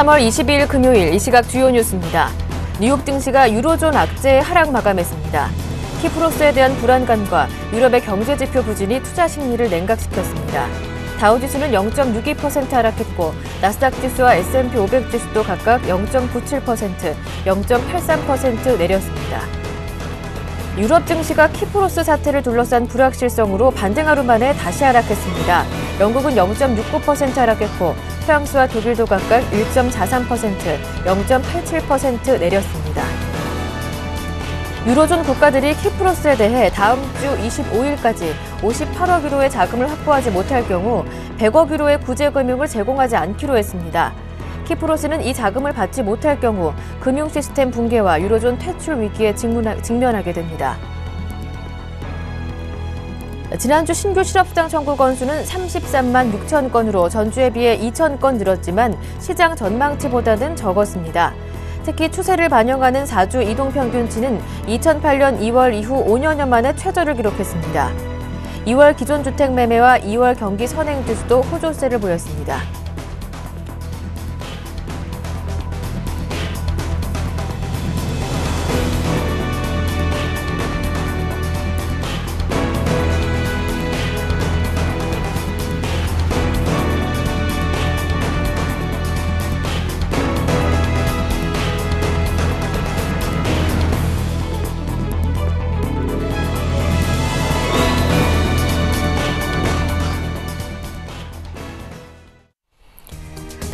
3월 22일 금요일 이 시각 주요 뉴스입니다. 뉴욕 증시가 유로존 악재의 하락 마감했습니다. 키프로스에 대한 불안감과 유럽의 경제 지표 부진이 투자 심리를 냉각시켰습니다. 다우지수는 0.62% 하락했고 나스닥 지수와 S&P 500 지수도 각각 0.97%, 0.83% 내렸습니다. 유럽 증시가 키프로스 사태를 둘러싼 불확실성으로 반등하루 만에 다시 하락했습니다. 영국은 0.69% 하락했고 프랑스와 독일도 각각 1.43%, 0.87% 내렸습니다. 유로존 국가들이 키프로스에 대해 다음 주 25일까지 58억 유로의 자금을 확보하지 못할 경우 100억 유로의 구제금융을 제공하지 않기로 했습니다. 키프로스는 이 자금을 받지 못할 경우 금융 시스템 붕괴와 유로존 퇴출 위기에 직면하게 됩니다. 지난주 신규 실업수당 청구 건수는 33만 6천 건으로 전주에 비해 2천 건 늘었지만 시장 전망치보다는 적었습니다. 특히 추세를 반영하는 4주 이동평균치는 2008년 2월 이후 5년여 만에 최저를 기록했습니다. 2월 기존주택 매매와 2월 경기 선행지수도 호조세를 보였습니다.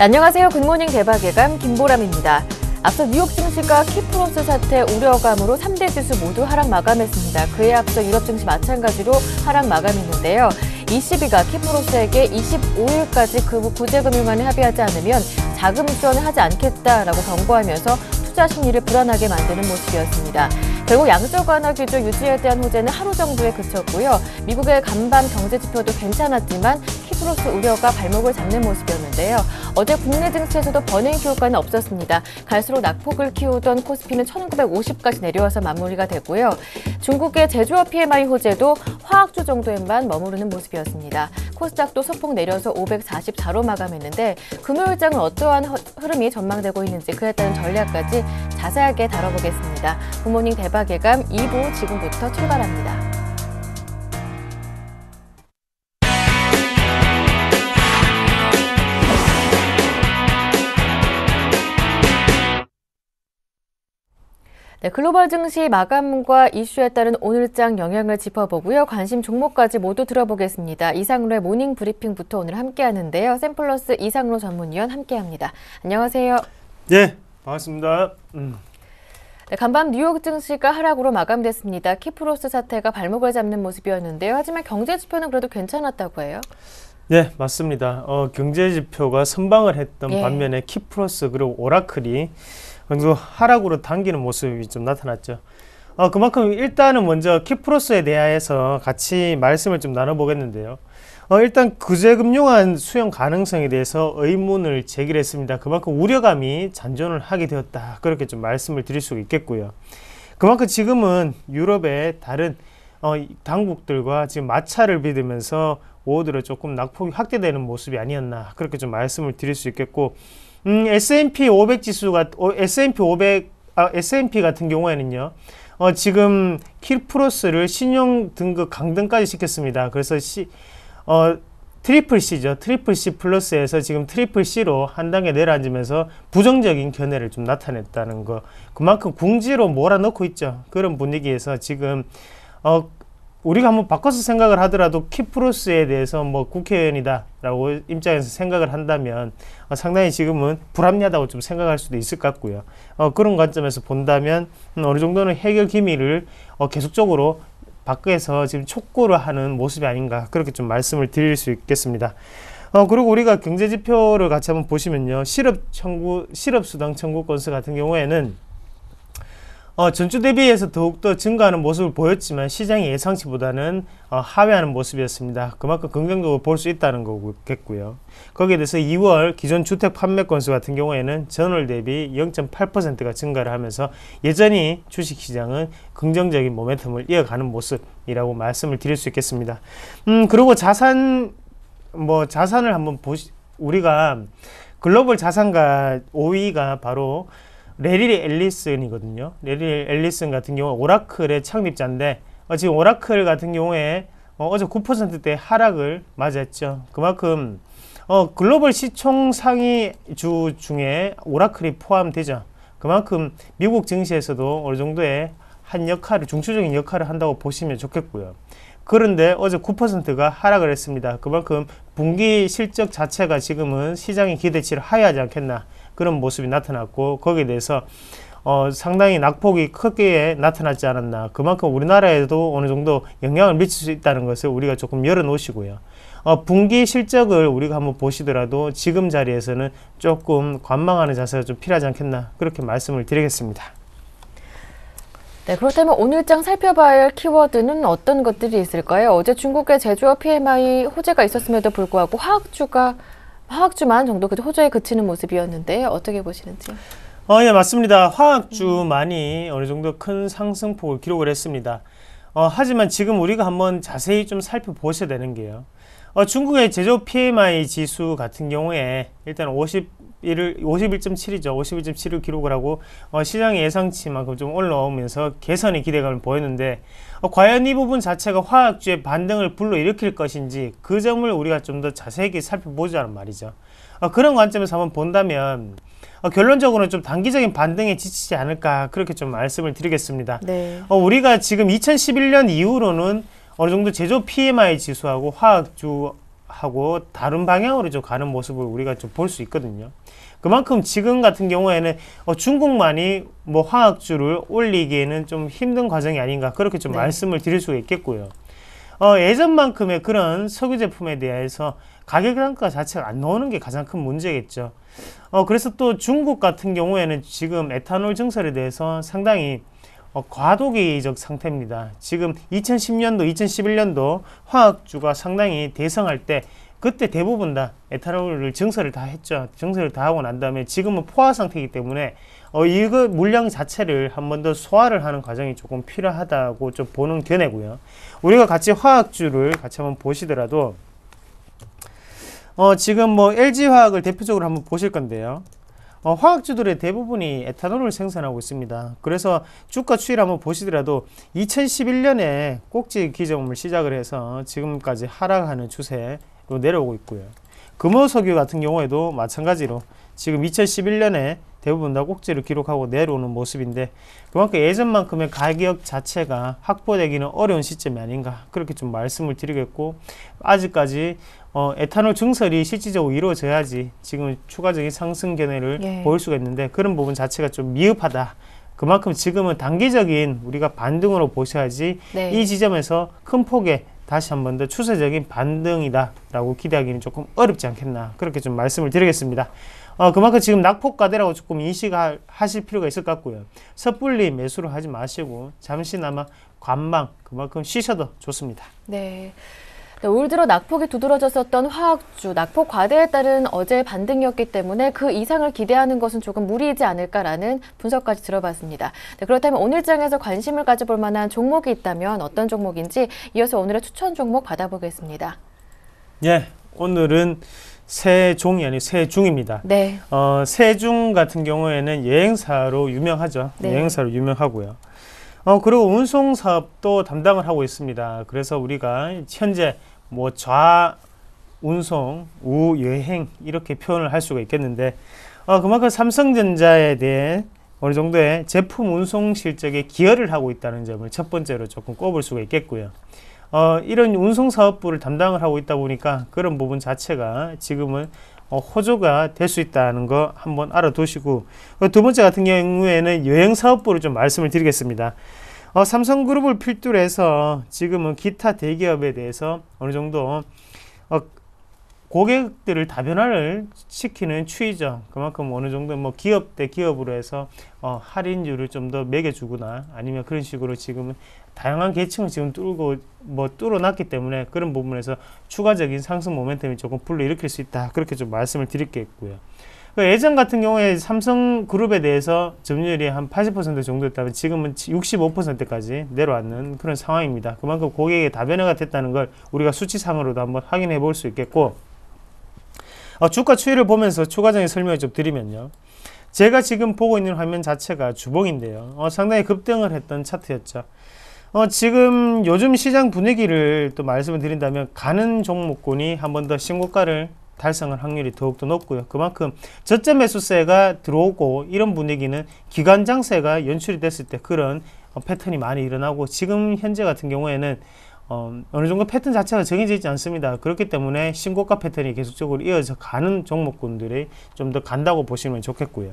안녕하세요. 굿모닝 대박예감 김보람입니다. 앞서 뉴욕 증시가 키프로스 사태 우려감으로 3대 지수 모두 하락 마감했습니다. 그에 앞서 유럽 증시 마찬가지로 하락 마감했는데요. ECB가 키프로스에게 25일까지 그 구제금융안에 합의하지 않으면 자금 지원을 하지 않겠다라고 경고하면서 투자 심리를 불안하게 만드는 모습이었습니다. 결국 양적 완화 기조 유지에 대한 호재는 하루 정도에 그쳤고요. 미국의 간밤 경제 지표도 괜찮았지만 키프로스 우려가 발목을 잡는 모습이었는데요. 어제 국내 증시에서도 버닝 효과는 없었습니다. 갈수록 낙폭을 키우던 코스피는 1950까지 내려와서 마무리가 되고요. 중국의 제조업 PMI 호재도 화학주 정도에만 머무르는 모습이었습니다. 코스닥도 소폭 내려서 544로 마감했는데 금요일장은 어떠한 흐름이 전망되고 있는지 그에 따른 전략까지 자세하게 다뤄보겠습니다. 굿모닝 대박예감 2부 지금부터 출발합니다. 네, 글로벌 증시 마감과 이슈에 따른 오늘장 영향을 짚어보고요. 관심 종목까지 모두 들어보겠습니다. 이상로의 모닝 브리핑부터 오늘 함께하는데요. 샘플러스 이상로 전문위원 함께합니다. 안녕하세요. 네, 반갑습니다. 네, 간밤 뉴욕 증시가 하락으로 마감됐습니다. 키프로스 사태가 발목을 잡는 모습이었는데요. 하지만 경제 지표는 그래도 괜찮았다고 해요? 네, 맞습니다. 경제 지표가 선방을 했던 반면에 키프로스 그리고 오라클이 그리고 하락으로 당기는 모습이 좀 나타났죠. 그만큼 일단은 먼저 키프로스에 대해서 같이 말씀을 좀 나눠보겠는데요. 일단 구제금융안 수용 가능성에 대해서 의문을 제기했습니다. 그만큼 우려감이 잔존을 하게 되었다. 그렇게 좀 말씀을 드릴 수 있겠고요. 그만큼 지금은 유럽의 다른 당국들과 지금 마찰을 빚으면서 오더로 조금 낙폭이 확대되는 모습이 아니었나. 그렇게 좀 말씀을 드릴 수 있겠고, S&P 500 지수가, S&P 같은 경우에는요, 지금 키프로스를 신용 등급 강등까지 시켰습니다. 그래서 트리플 C죠. 트리플 C 플러스에서 지금 트리플 C로 한 단계 내려앉으면서 부정적인 견해를 좀 나타냈다는 거. 그만큼 궁지로 몰아넣고 있죠. 그런 분위기에서 지금, 우리가 한번 바꿔서 생각을 하더라도 키프로스에 대해서 뭐 국회의원이다 라고 입장에서 생각을 한다면 상당히 지금은 불합리하다고 좀 생각할 수도 있을 것 같고요. 그런 관점에서 본다면 어느 정도는 해결 기미를 계속적으로 밖에서 지금 촉구를 하는 모습이 아닌가 그렇게 좀 말씀을 드릴 수 있겠습니다. 그리고 우리가 경제지표를 같이 한번 보시면요. 실업수당 청구 건수 같은 경우에는 전주 대비해서 더욱더 증가하는 모습을 보였지만 시장의 예상치보다는 하회하는 모습이었습니다. 그만큼 긍정적으로 볼 수 있다는 거겠고요. 거기에 대해서 2월 기존 주택 판매 건수 같은 경우에는 전월 대비 0.8%가 증가를 하면서 여전히 주식시장은 긍정적인 모멘텀을 이어가는 모습이라고 말씀을 드릴 수 있겠습니다. 그리고 자산을 한번 우리가 글로벌 자산가 5위가 바로 레리 앨리슨이거든요. 레리 앨리슨 같은 경우 오라클의 창립자인데 지금 오라클 같은 경우에 어제 9%대 하락을 맞았죠. 그만큼 글로벌 시총 상위 주 중에 오라클이 포함되죠. 그만큼 미국 증시에서도 어느 정도의 한 역할을, 중추적인 역할을 한다고 보시면 좋겠고요. 그런데 어제 9%가 하락을 했습니다. 그만큼 분기 실적 자체가 지금은 시장의 기대치를 하회하지 않겠나, 그런 모습이 나타났고, 거기에 대해서 상당히 낙폭이 크게 나타났지 않았나. 그만큼 우리나라에도 어느 정도 영향을 미칠 수 있다는 것을 우리가 조금 열어놓으시고요. 분기 실적을 우리가 한번 보시더라도 지금 자리에서는 조금 관망하는 자세가 좀 필요하지 않겠나, 그렇게 말씀을 드리겠습니다. 네, 그렇다면 오늘장 살펴봐야 할 키워드는 어떤 것들이 있을까요? 어제 중국의 제조업 PMI 호재가 있었음에도 불구하고 화학주만 정도 그 호재에 그치는 모습이었는데 어떻게 보시는지? 예, 맞습니다. 화학주만이 어느 정도 큰 상승폭을 기록을 했습니다. 하지만 지금 우리가 한번 자세히 좀 살펴보셔야 되는 게요. 중국의 제조업 PMI 지수 같은 경우에 일단 51.7이죠. 51.7을 기록을 하고 시장의 예상치만큼 좀 올라오면서 개선의 기대감을 보였는데 과연 이 부분 자체가 화학주의 반등을 불러일으킬 것인지 그 점을 우리가 좀 더 자세하게 살펴보자는 말이죠. 그런 관점에서 한번 본다면 결론적으로는 좀 단기적인 반등에 지치지 않을까, 그렇게 좀 말씀을 드리겠습니다. 네. 우리가 지금 2011년 이후로는 어느 정도 제조업 PMI 지수하고 화학주하고 다른 방향으로 좀 가는 모습을 우리가 좀 볼 수 있거든요. 그만큼 지금 같은 경우에는 중국만이 뭐 화학주를 올리기에는 좀 힘든 과정이 아닌가, 그렇게 좀 말씀을 드릴 수가 있겠고요. 예전만큼의 그런 석유 제품에 대해서 가격 단가 자체가 안 나오는 게 가장 큰 문제겠죠. 그래서 또 중국 같은 경우에는 지금 에탄올 증설에 대해서 상당히 과도기적 상태입니다. 지금 2010년도, 2011년도 화학주가 상당히 대성할 때 그때 대부분 다 에탄올을 증설을 다 했죠. 증설을 다 하고 난 다음에 지금은 포화 상태이기 때문에 이거 물량 자체를 한 번 더 소화를 하는 과정이 조금 필요하다고 좀 보는 견해고요. 우리가 같이 화학주를 같이 한번 보시더라도 지금 뭐 LG화학을 대표적으로 한번 보실 건데요. 화학주들의 대부분이 에탄올을 생산하고 있습니다. 그래서 주가 추이를 한번 보시더라도 2011년에 꼭지 기점을 시작을 해서 지금까지 하락하는 추세로 내려오고 있고요. 금호석유 같은 경우에도 마찬가지로 지금 2011년에 대부분 다 꼭지를 기록하고 내려오는 모습인데 그만큼 예전만큼의 가격 자체가 확보되기는 어려운 시점이 아닌가, 그렇게 좀 말씀을 드리겠고, 아직까지 에탄올 증설이 실질적으로 이루어져야지 지금 추가적인 상승 견해를 보일 수가 있는데 그런 부분 자체가 좀 미흡하다. 그만큼 지금은 단기적인 우리가 반등으로 보셔야지 이 지점에서 큰 폭의 다시 한 번 더 추세적인 반등이다 라고 기대하기는 조금 어렵지 않겠나, 그렇게 좀 말씀을 드리겠습니다. 그만큼 지금 낙폭과대라고 조금 인식하실 필요가 있을 것 같고요. 섣불리 매수를 하지 마시고 잠시나마 관망, 그만큼 쉬셔도 좋습니다. 네. 올 들어 낙폭이 두드러졌었던 화학주, 낙폭 과대에 따른 어제 반등이었기 때문에 그 이상을 기대하는 것은 조금 무리이지 않을까라는 분석까지 들어봤습니다. 네, 그렇다면 오늘 장에서 관심을 가져볼 만한 종목이 있다면 어떤 종목인지 이어서 오늘의 추천 종목 받아보겠습니다. 예, 오늘은 세종이 아니고 세중입니다. 네. 세중 같은 경우에는 여행사로 유명하죠. 네. 여행사로 유명하고요. 그리고 운송 사업도 담당을 하고 있습니다. 그래서 우리가 현재 뭐 운송, 여행 이렇게 표현을 할 수가 있겠는데 그만큼 삼성전자에 대해 어느 정도의 제품 운송 실적에 기여를 하고 있다는 점을 첫 번째로 조금 꼽을 수가 있겠고요. 이런 운송 사업부를 담당을 하고 있다 보니까 그런 부분 자체가 지금은 호조가 될 수 있다는 거 한번 알아두시고, 두 번째 같은 경우에는 여행 사업부를 좀 말씀을 드리겠습니다. 삼성그룹을 필두로 해서 지금은 기타 대기업에 대해서 어느 정도 고객들을 다변화를 시키는 추이죠. 그만큼 어느 정도 뭐 기업 대 기업으로 해서 할인율을 좀 더 매겨주거나 아니면 그런 식으로 지금은 다양한 계층을 지금 뚫어놨기 때문에 그런 부분에서 추가적인 상승 모멘텀이 조금 불러일으킬 수 있다, 그렇게 좀 말씀을 드릴게요. 예전 같은 경우에 삼성그룹에 대해서 점유율이 한 80% 정도였다면 지금은 65%까지 내려왔는 그런 상황입니다. 그만큼 고객의 다변화가 됐다는 걸 우리가 수치상으로도 한번 확인해 볼 수 있겠고, 주가 추이를 보면서 추가적인 설명을 좀 드리면요. 제가 지금 보고 있는 화면 자체가 주봉인데요. 상당히 급등을 했던 차트였죠. 지금 요즘 시장 분위기를 또 말씀을 드린다면 가는 종목군이 한 번 더 신고가를 달성할 확률이 더욱더 높고요. 그만큼 저점 매수세가 들어오고 이런 분위기는 기관 장세가 연출이 됐을 때 그런 패턴이 많이 일어나고 지금 현재 같은 경우에는 어느 정도 패턴 자체가 정해져 있지 않습니다. 그렇기 때문에 신고가 패턴이 계속적으로 이어져 가는 종목군들이 좀 더 간다고 보시면 좋겠고요.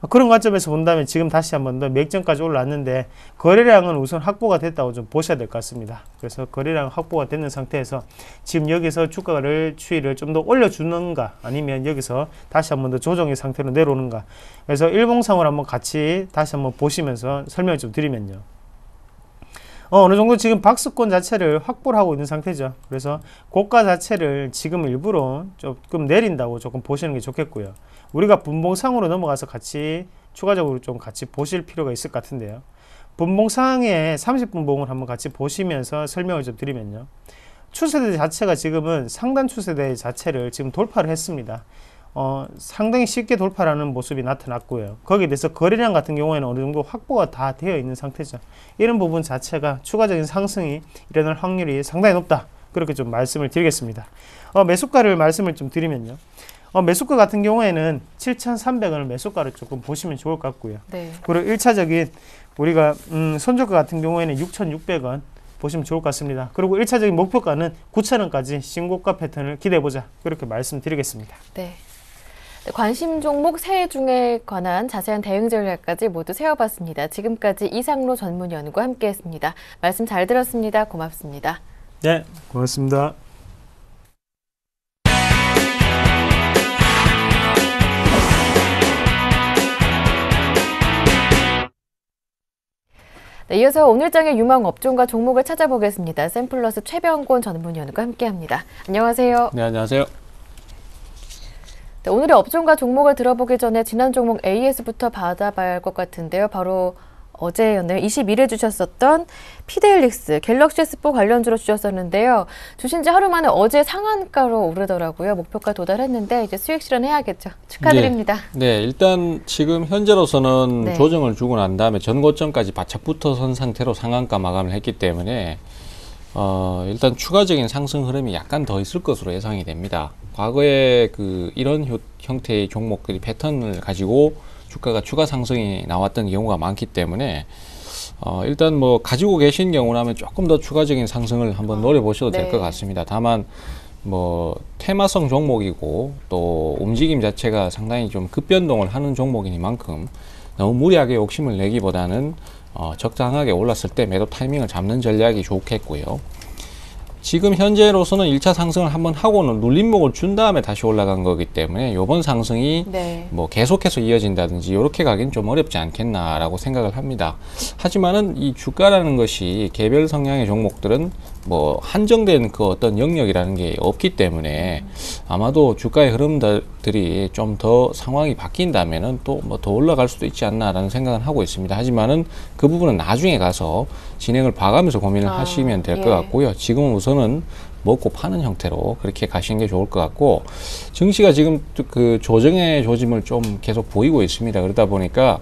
그런 관점에서 본다면 지금 다시 한번 더 맥점까지 올라왔는데 거래량은 우선 확보가 됐다고 좀 보셔야 될 것 같습니다. 그래서 거래량 확보가 되는 상태에서 지금 여기서 주가를 추이를 좀 더 올려주는가 아니면 여기서 다시 한번 더 조정의 상태로 내려오는가. 그래서 일봉상으로 한번 같이 다시 한번 보시면서 설명을 좀 드리면요. 어느 정도 지금 박스권 자체를 확보를 하고 있는 상태죠. 그래서 고가 자체를 지금 일부러 조금 내린다고 조금 보시는 게 좋겠고요. 우리가 분봉상으로 넘어가서 같이 추가적으로 좀 같이 보실 필요가 있을 것 같은데요. 분봉상의 30분봉을 한번 같이 보시면서 설명을 좀 드리면요. 추세대 자체가 지금은 상단 추세대 자체를 지금 돌파를 했습니다. 상당히 쉽게 돌파하는 모습이 나타났고요. 거기에 대해서 거래량 같은 경우에는 어느 정도 확보가 다 되어 있는 상태죠. 이런 부분 자체가 추가적인 상승이 일어날 확률이 상당히 높다. 그렇게 좀 말씀을 드리겠습니다. 매수가를 말씀을 좀 드리면요. 매수가 같은 경우에는 7,300원을 매수가를 조금 보시면 좋을 것 같고요. 네. 그리고 1차적인 우리가 손절가 같은 경우에는 6,600원 보시면 좋을 것 같습니다. 그리고 1차적인 목표가는 9,000원까지 신고가 패턴을 기대해보자. 그렇게 말씀드리겠습니다. 네. 관심 종목 세 중에 관한 자세한 대응 전략까지 모두 세워봤습니다. 지금까지 이상로 전문위원과 함께했습니다. 말씀 잘 들었습니다. 고맙습니다. 네, 고맙습니다. 네, 이어서 오늘장의 유망 업종과 종목을 찾아보겠습니다. 샘플러스 최병곤 전문위원과 함께합니다. 안녕하세요. 네, 안녕하세요. 네, 오늘의 업종과 종목을 들어보기 전에 지난 종목 AS부터 받아봐야 할 것 같은데요. 바로 어제였네요. 21일 주셨었던 피델릭스, 갤럭시 S4 관련주로 주셨었는데요. 주신 지 하루 만에 어제 상한가로 오르더라고요. 목표가 도달했는데 이제 수익 실현해야겠죠. 축하드립니다. 네, 일단 지금 현재로서는 네. 조정을 주고 난 다음에 전고점까지 바짝 붙어선 상태로 상한가 마감을 했기 때문에 일단 추가적인 상승 흐름이 약간 더 있을 것으로 예상이 됩니다. 과거에 이런 형태의 종목들이 패턴을 가지고 주가가 추가 상승이 나왔던 경우가 많기 때문에 일단 뭐 가지고 계신 경우라면 조금 더 추가적인 상승을 한번 노려보셔도 될 것 같습니다. 다만 뭐 테마성 종목이고 또 움직임 자체가 상당히 좀 급변동을 하는 종목이니만큼 너무 무리하게 욕심을 내기보다는 적당하게 올랐을 때 매도 타이밍을 잡는 전략이 좋겠고요. 지금 현재로서는 1차 상승을 한번 하고는 눌림목을 준 다음에 다시 올라간 거기 때문에 이번 상승이 뭐 계속해서 이어진다든지 이렇게 가긴 좀 어렵지 않겠나라고 생각을 합니다. 하지만은 이 주가라는 것이 개별 성향의 종목들은 뭐 한정된 그 어떤 영역이라는 게 없기 때문에 아마도 주가의 흐름들이 좀 더 상황이 바뀐다면은 또 뭐 더 올라갈 수도 있지 않나라는 생각은 하고 있습니다. 하지만은 그 부분은 나중에 가서 진행을 봐가면서 고민을 하시면 될 것 같고요. 지금은 우선은 먹고 파는 형태로 그렇게 가시는 게 좋을 것 같고, 증시가 지금 그 조정의 조짐을 좀 계속 보이고 있습니다. 그러다 보니까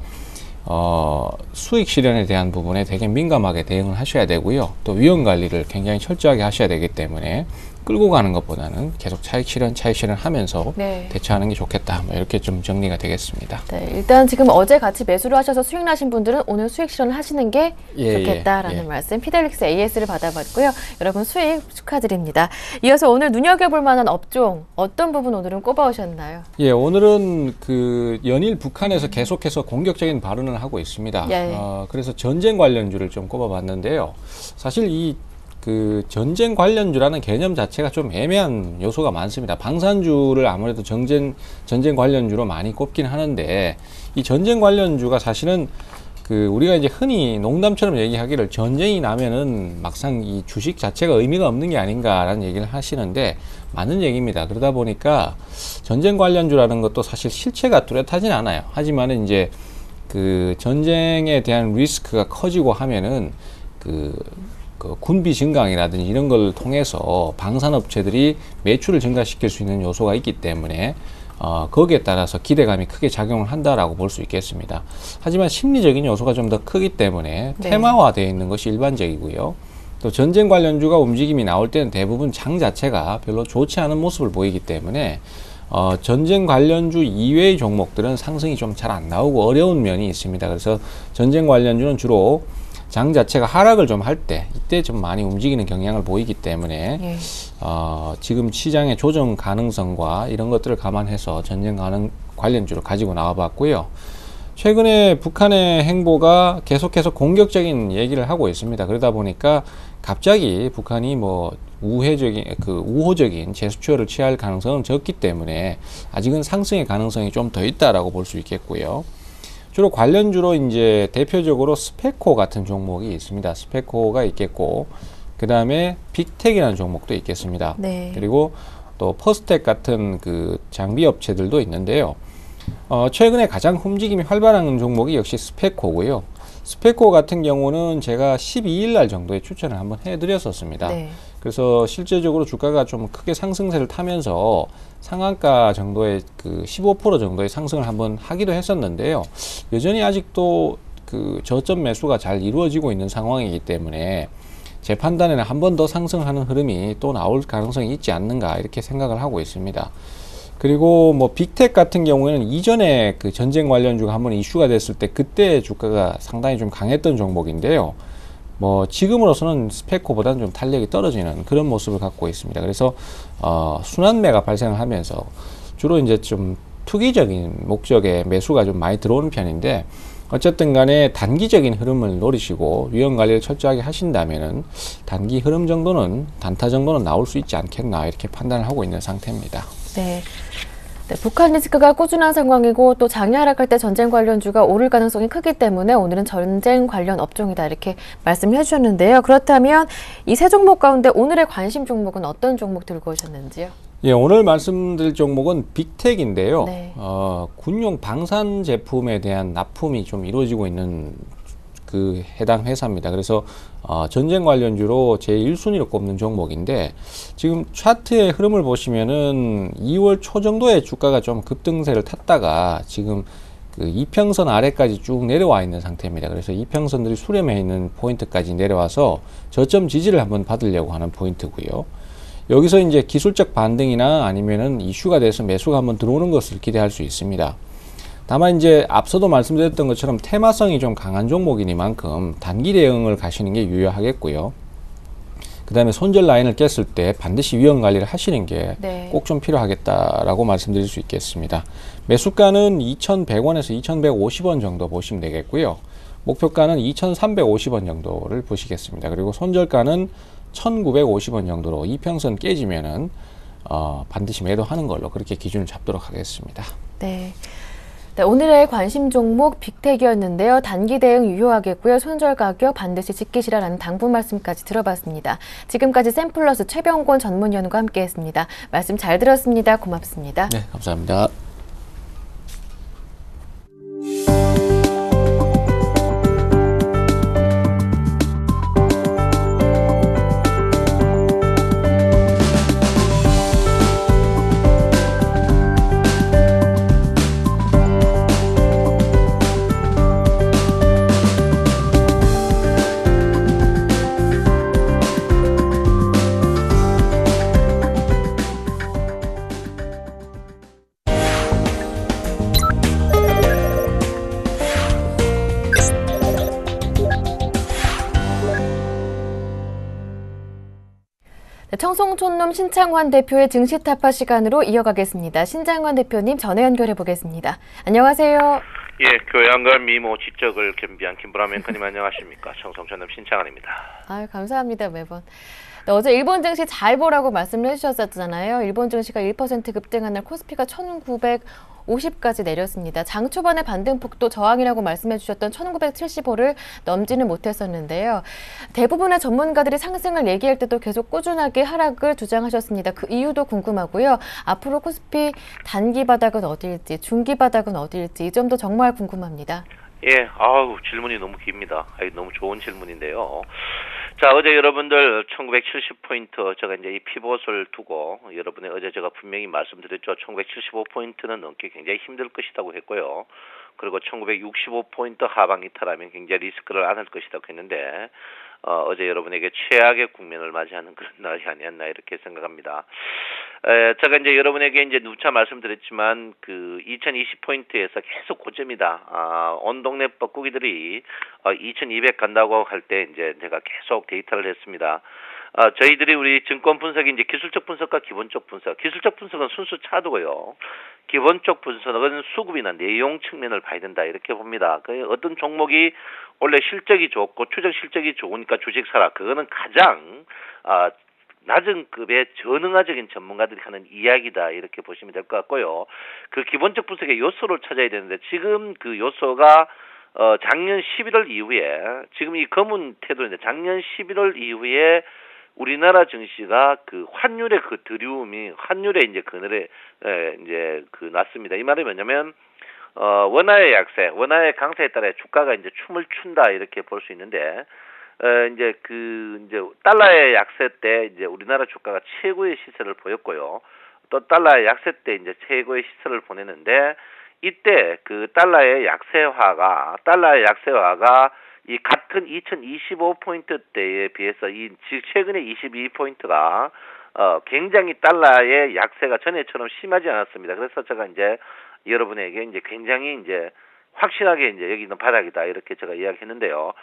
수익 실현에 대한 부분에 되게 민감하게 대응을 하셔야 되고요. 또 위험 관리를 굉장히 철저하게 하셔야 되기 때문에 끌고 가는 것보다는 계속 차익 실현 하면서 대처하는 게 좋겠다. 뭐 이렇게 좀 정리가 되겠습니다. 네, 일단 지금 어제 같이 매수를 하셔서 수익 나신 분들은 오늘 수익 실현을 하시는 게 좋겠다라는 말씀. 피델릭스 AS를 받아봤고요. 여러분 수익 축하드립니다. 이어서 오늘 눈여겨볼 만한 업종 어떤 부분 오늘은 꼽아오셨나요? 예, 오늘은 그 연일 북한에서 계속해서 공격적인 발언을 하고 있습니다. 그래서 전쟁 관련주를 좀 꼽아봤는데요. 사실 그 전쟁 관련주라는 개념 자체가 좀 애매한 요소가 많습니다. 방산주를 아무래도 전쟁 관련주로 많이 꼽긴 하는데, 이 전쟁 관련주가 사실은 그 우리가 이제 흔히 농담처럼 얘기하기를 전쟁이 나면은 막상 이 주식 자체가 의미가 없는 게 아닌가라는 얘기를 하시는데 맞는 얘기입니다. 그러다 보니까 전쟁 관련주라는 것도 사실 실체가 뚜렷하진 않아요. 하지만은 이제 그 전쟁에 대한 리스크가 커지고 하면은 그 그 군비 증강이라든지 이런 걸 통해서 방산업체들이 매출을 증가시킬 수 있는 요소가 있기 때문에 거기에 따라서 기대감이 크게 작용을 한다라고 볼 수 있겠습니다. 하지만 심리적인 요소가 좀 더 크기 때문에 네. 테마화되어 있는 것이 일반적이고요. 또 전쟁 관련주가 움직임이 나올 때는 대부분 장 자체가 별로 좋지 않은 모습을 보이기 때문에 전쟁 관련주 이외의 종목들은 상승이 좀 잘 안 나오고 어려운 면이 있습니다. 그래서 전쟁 관련주는 주로 장 자체가 하락을 좀 할 때 이때 좀 많이 움직이는 경향을 보이기 때문에 예. 지금 시장의 조정 가능성과 이런 것들을 감안해서 전쟁 관련주를 가지고 나와 봤고요. 최근에 북한의 행보가 계속해서 공격적인 얘기를 하고 있습니다. 그러다 보니까 갑자기 북한이 뭐 우호적인 제스처를 취할 가능성은 적기 때문에 아직은 상승의 가능성이 좀 더 있다라고 볼 수 있겠고요. 주로 관련주로 이제 대표적으로 스페코 같은 종목이 있습니다. 스페코가 있겠고, 그 다음에 빅텍이라는 종목도 있겠습니다. 네. 그리고 또 퍼스텍 같은 그 장비 업체들도 있는데요. 최근에 가장 움직임이 활발한 종목이 역시 스페코고요. 스페코 같은 경우는 제가 12일 날 정도에 추천을 한번 해드렸었습니다. 네. 그래서 실제적으로 주가가 좀 크게 상승세를 타면서 상한가 정도의 그 15% 정도의 상승을 한번 하기도 했었는데요. 여전히 아직도 그 저점 매수가 잘 이루어지고 있는 상황이기 때문에 제 판단에는 한 번 더 상승하는 흐름이 또 나올 가능성이 있지 않는가 이렇게 생각을 하고 있습니다. 그리고 뭐 빅텍 같은 경우에는 이전에 그 전쟁 관련주가 한번 이슈가 됐을 때 그때 주가가 상당히 좀 강했던 종목인데요. 뭐 지금으로서는 스페코보다는 좀 탄력이 떨어지는 그런 모습을 갖고 있습니다. 그래서 순환매가 발생을 하면서 주로 이제 좀 투기적인 목적의 매수가 좀 많이 들어오는 편인데, 어쨌든 간에 단기적인 흐름을 노리시고 위험 관리를 철저하게 하신다면은 단기 흐름 정도는 단타 정도는 나올 수 있지 않겠나 이렇게 판단을 하고 있는 상태입니다. 네. 네, 북한 리스크가 꾸준한 상황이고 또 장이 하락할 때 전쟁 관련주가 오를 가능성이 크기 때문에 오늘은 전쟁 관련 업종이다 이렇게 말씀해 주셨는데요. 그렇다면 이 세 종목 가운데 오늘의 관심 종목은 어떤 종목 들고 오셨는지요? 예, 오늘 말씀드릴 종목은 빅텍인데요. 네. 군용 방산 제품에 대한 납품이 좀 이루어지고 있는 그 해당 회사입니다. 그래서 전쟁 관련주로 제1순위로 꼽는 종목인데, 지금 차트의 흐름을 보시면은 2월 초 정도에 주가가 좀 급등세를 탔다가 지금 그 이평선 아래까지 쭉 내려와 있는 상태입니다. 그래서 이평선들이 수렴해 있는 포인트까지 내려와서 저점 지지를 한번 받으려고 하는 포인트고요. 여기서 이제 기술적 반등이나 아니면은 이슈가 돼서 매수가 한번 들어오는 것을 기대할 수 있습니다. 다만 이제 앞서도 말씀드렸던 것처럼 테마성이 좀 강한 종목이니만큼 단기 대응을 가시는 게 유효하겠고요. 그 다음에 손절 라인을 깼을 때 반드시 위험 관리를 하시는 게 꼭 좀 필요하겠다라고 말씀드릴 수 있겠습니다. 매수가는 2,100원에서 2,150원 정도 보시면 되겠고요. 목표가는 2,350원 정도를 보시겠습니다. 그리고 손절가는 1,950원 정도로 이평선 깨지면은 반드시 매도하는 걸로 그렇게 기준을 잡도록 하겠습니다. 네. 네, 오늘의 관심 종목 빅텍이었는데요. 단기 대응 유효하겠고요. 손절 가격 반드시 지키시라는 당부 말씀까지 들어봤습니다. 지금까지 샘플러스 최병곤 전문위원과 함께했습니다. 말씀 잘 들었습니다. 고맙습니다. 네, 감사합니다. 청송촌놈 신창환 대표의 증시 타파 시간으로 이어가겠습니다. 신창환 대표님 전화 연결해 보겠습니다. 안녕하세요. 예, 교양과 미모, 지적을 겸비한 김보람 앵커님 안녕하십니까? 청송촌놈 신창환입니다. 아유, 감사합니다. 매번. 네, 어제 일본 증시 잘 보라고 말씀을 해주셨었잖아요. 일본 증시가 1% 급등한 날 코스피가 1950까지 내렸습니다. 장 초반의 반등폭도 저항이라고 말씀해 주셨던 1975를 넘지는 못했었는데요. 대부분의 전문가들이 상승을 얘기할 때도 계속 꾸준하게 하락을 주장하셨습니다. 그 이유도 궁금하고요. 앞으로 코스피 단기 바닥은 어디일지, 중기 바닥은 어디일지 이 점도 정말 궁금합니다. 예, 질문이 너무 깁니다. 너무 좋은 질문인데요. 자, 어제 여러분들 1970포인트 제가 이제 이 피봇을 두고 여러분의 어제 제가 분명히 말씀드렸죠. 1975포인트는 넘기 굉장히 힘들 것이라고 했고요. 그리고 1965포인트 하방 이탈하면 굉장히 리스크를 안을 것이라고 했는데 어제 여러분에게 최악의 국면을 맞이하는 그런 날이 아니었나 이렇게 생각합니다. 제가 이제 여러분에게 이제 누차 말씀드렸지만 그 2020포인트에서 계속 고점이다. 온 동네 뻐꾸기들이 2200 간다고 할 때 이제 제가 계속 데이터를 했습니다. 저희들이 우리 증권 분석이 이제 기술적 분석과 기본적 분석. 기술적 분석은 순수 차트고요. 기본적 분석은 수급이나 내용 측면을 봐야 된다 이렇게 봅니다. 그 어떤 종목이 원래 실적이 좋고 추정 실적이 좋으니까 주식 사라. 그거는 가장 낮은 급의 전응화적인 전문가들이 하는 이야기다 이렇게 보시면 될 것 같고요. 그 기본적 분석의 요소를 찾아야 되는데 지금 그 요소가 작년 11월 이후에 지금 이 검은 태도인데 작년 11월 이후에 우리나라 증시가 그 환율의 그 드리움이 환율의 이제 그늘에 이제 그 났습니다. 이 말은 뭐냐면 원화의 약세, 원화의 강세에 따라 주가가 이제 춤을 춘다 이렇게 볼 수 있는데 이제 달러의 약세 때 이제 우리나라 주가가 최고의 시세를 보였고요. 또 달러의 약세 때 이제 최고의 시세를 보냈는데 이때 그 달러의 약세화가 이 같은 2025포인트 때에 비해서 이 최근에 22포인트가 굉장히 달러의 약세가 전에처럼 심하지 않았습니다. 그래서 제가 이제 여러분에게 이제 굉장히 이제 확실하게 이제 여기는 바닥이다 이렇게 제가 이야기했는데요.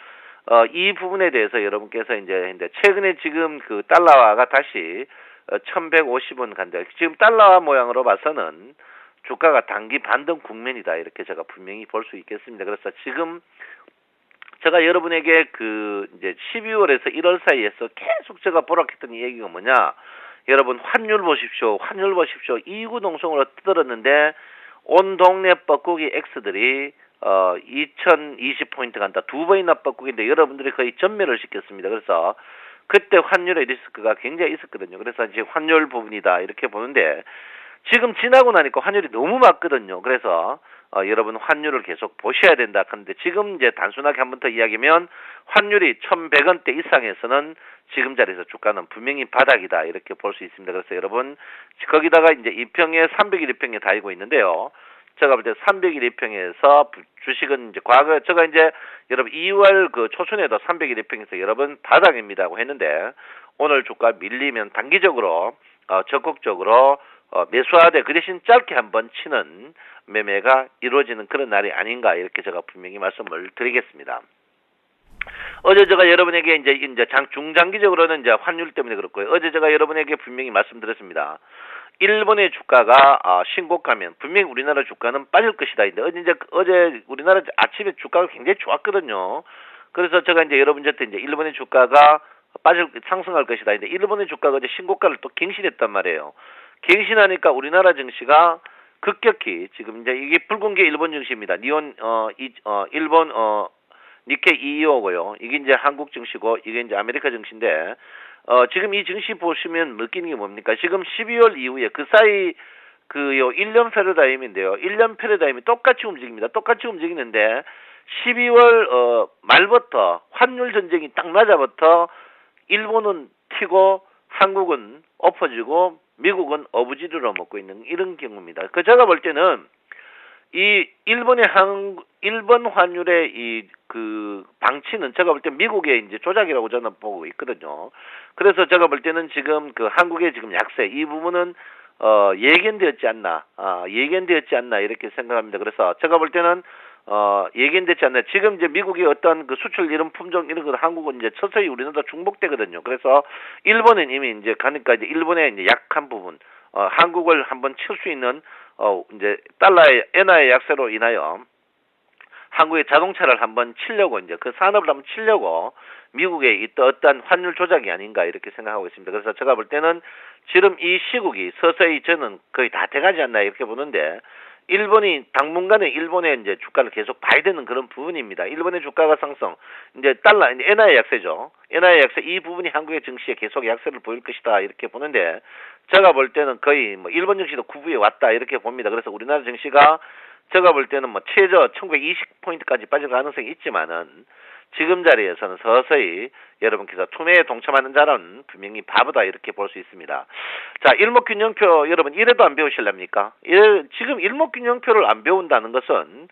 이 부분에 대해서 여러분께서 이제 최근에 지금 그 달러화가 다시 1150원 간다. 지금 달러화 모양으로 봐서는 주가가 단기 반등 국면이다 이렇게 제가 분명히 볼 수 있겠습니다. 그래서 지금 제가 여러분에게 그 이제 12월에서 1월 사이에서 계속 제가 보락했던 이 얘기가 뭐냐? 여러분 환율 보십시오. 2구동성으로 떠들었는데 온 동네 뻐꾸기 X들이 2020포인트 간다. 두 번이나 뻐꾸기인데 여러분들이 거의 전멸을 시켰습니다. 그래서 그때 환율의 리스크가 굉장히 있었거든요. 그래서 이제 환율 부분이다 이렇게 보는데 지금 지나고 나니까 환율이 너무 맞거든요. 그래서 여러분 환율을 계속 보셔야 된다. 그런데 지금 이제 단순하게 한 번 더 이야기하면 환율이 1100원대 이상에서는 지금 자리에서 주가는 분명히 바닥이다. 이렇게 볼 수 있습니다. 그래서 여러분 거기다가 이제 2평에 300일 2평에 달리고 있는데요. 제가 볼 때 300일 2평에서 주식은 이제 과거 제가 이제 여러분 2월 그 초순에도 300일 2평에서 여러분 바닥입니다고 했는데 오늘 주가 밀리면 단기적으로 적극적으로 매수하되 그 대신 짧게 한번 치는 매매가 이루어지는 그런 날이 아닌가 이렇게 제가 분명히 말씀을 드리겠습니다. 어제 제가 여러분에게 이제 중장기적으로는 이제 환율 때문에 그렇고요. 어제 제가 여러분에게 분명히 말씀드렸습니다. 일본의 주가가 신고가면 분명히 우리나라 주가는 빠질 것이다. 어제 우리나라 아침에 주가가 굉장히 좋았거든요. 그래서 제가 이제 여러분한테 이제 일본의 주가가 상승할 것이다. 근데 일본의 주가가 이제 신고가를 또 갱신했단 말이에요. 갱신하니까 우리나라 증시가 급격히 지금 이제 이게 불공개 일본 증시입니다. 일본 니케이 225고요. 이게 이제 한국 증시고 이게 이제 아메리카 증시인데 지금 이 증시 보시면 느끼는 게 뭡니까? 지금 12월 이후에 그 사이 그요 1년 패러다임인데요. 1년 패러다임이 똑같이 움직입니다. 똑같이 움직이는데 12월 말부터 환율 전쟁이 딱 나자부터 일본은 튀고 한국은 엎어지고 미국은 어부지리로 먹고 있는 이런 경우입니다. 제가 볼 때는 이 일본 환율의 이 그 방치는 제가 볼 때 미국의 이제 조작이라고 저는 보고 있거든요. 그래서 제가 볼 때는 지금 그 한국의 지금 약세 이 부분은 예견되었지 않나 이렇게 생각합니다. 그래서 제가 볼 때는 예견되지 않나. 지금 이제 미국의 어떤 그 수출 이런 품종 이런 거 한국은 이제 서서히 우리나라 중복되거든요. 그래서 일본은 이미 이제 가니까 이제 일본의 이제 약한 부분, 한국을 한번 칠 수 있는 이제 달러의 엔화의 약세로 인하여 한국의 자동차를 한번 치려고 이제 그 산업을 한번 치려고 미국의 있던 어떤 환율 조작이 아닌가 이렇게 생각하고 있습니다. 그래서 제가 볼 때는 지금 이 시국이 서서히 저는 거의 다 돼가지 않나 이렇게 보는데. 일본이 당분간에 일본의 이제 주가를 계속 봐야 되는 그런 부분입니다. 일본의 주가가 상승, 이제 달러, 이제 엔화의 약세죠. 엔화의 약세 이 부분이 한국의 증시에 계속 약세를 보일 것이다 이렇게 보는데 제가 볼 때는 거의 뭐 일본 증시도 구부에 왔다 이렇게 봅니다. 그래서 우리나라 증시가 제가 볼 때는 뭐 최저 1920포인트까지 빠질 가능성이 있지만은 지금 자리에서는 서서히 여러분께서 투매에 동참하는 자는 분명히 바보다 이렇게 볼 수 있습니다. 자, 일목균형표 여러분 이래도 안 배우실랍니까? 지금 일목균형표를 안 배운다는 것은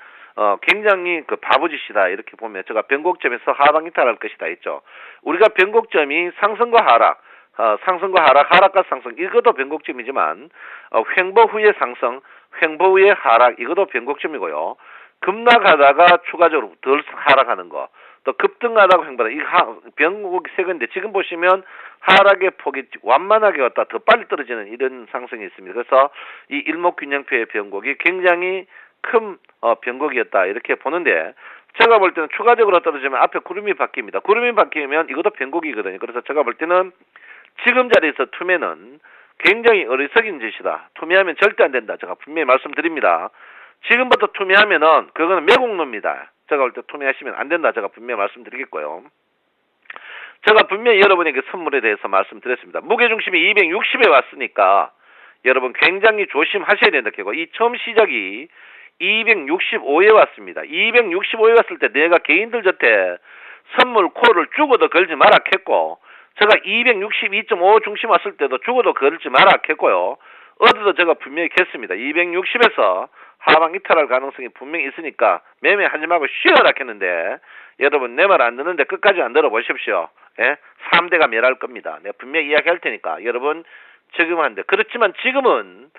굉장히 그 바보짓이다 이렇게 보면 제가 변곡점에서 하방 이탈할 것이다 했죠. 우리가 변곡점이 상승과 하락, 상승과 하락, 하락과 상승 이것도 변곡점이지만 횡보 후의 상승, 횡보 후의 하락 이것도 변곡점이고요. 급락하다가 추가적으로 덜 하락하는 거, 또 급등하다가 횡보다 이 변곡이 세 건데 지금 보시면 하락의 폭이 완만하게 왔다 더 빨리 떨어지는 이런 상승이 있습니다. 그래서 이 일목균형표의 변곡이 굉장히 큰 변곡이었다 이렇게 보는데 제가 볼 때는 추가적으로 떨어지면 앞에 구름이 바뀝니다. 구름이 바뀌면 이것도 변곡이거든요. 그래서 제가 볼 때는 지금 자리에서 투매는 굉장히 어리석인 짓이다. 투매하면 절대 안 된다. 제가 분명히 말씀드립니다. 지금부터 투매하면은 그거는 매국노입니다. 제가 볼 때 투매하시면 안 된다. 제가 분명히 말씀드리겠고요. 제가 분명히 여러분에게 선물에 대해서 말씀드렸습니다. 무게중심이 260에 왔으니까 여러분 굉장히 조심하셔야 된다. 이 처음 시작이 265에 왔습니다. 265에 왔을 때 내가 개인들 곁에 선물 콜을 죽어도 걸지 마라 했고 제가 262.5 중심 왔을 때도 죽어도 걸지 마라 했고요. 어제도 제가 분명히 했습니다. 260에서 하방 이탈할 가능성이 분명히 있으니까 매매하지 말고 쉬어라 했는데 여러분 내 말 안 듣는데 끝까지 안 들어보십시오. 예? 3대가 멸할 겁니다. 내가 분명히 이야기할 테니까 여러분 지금 한데 그렇지만 지금은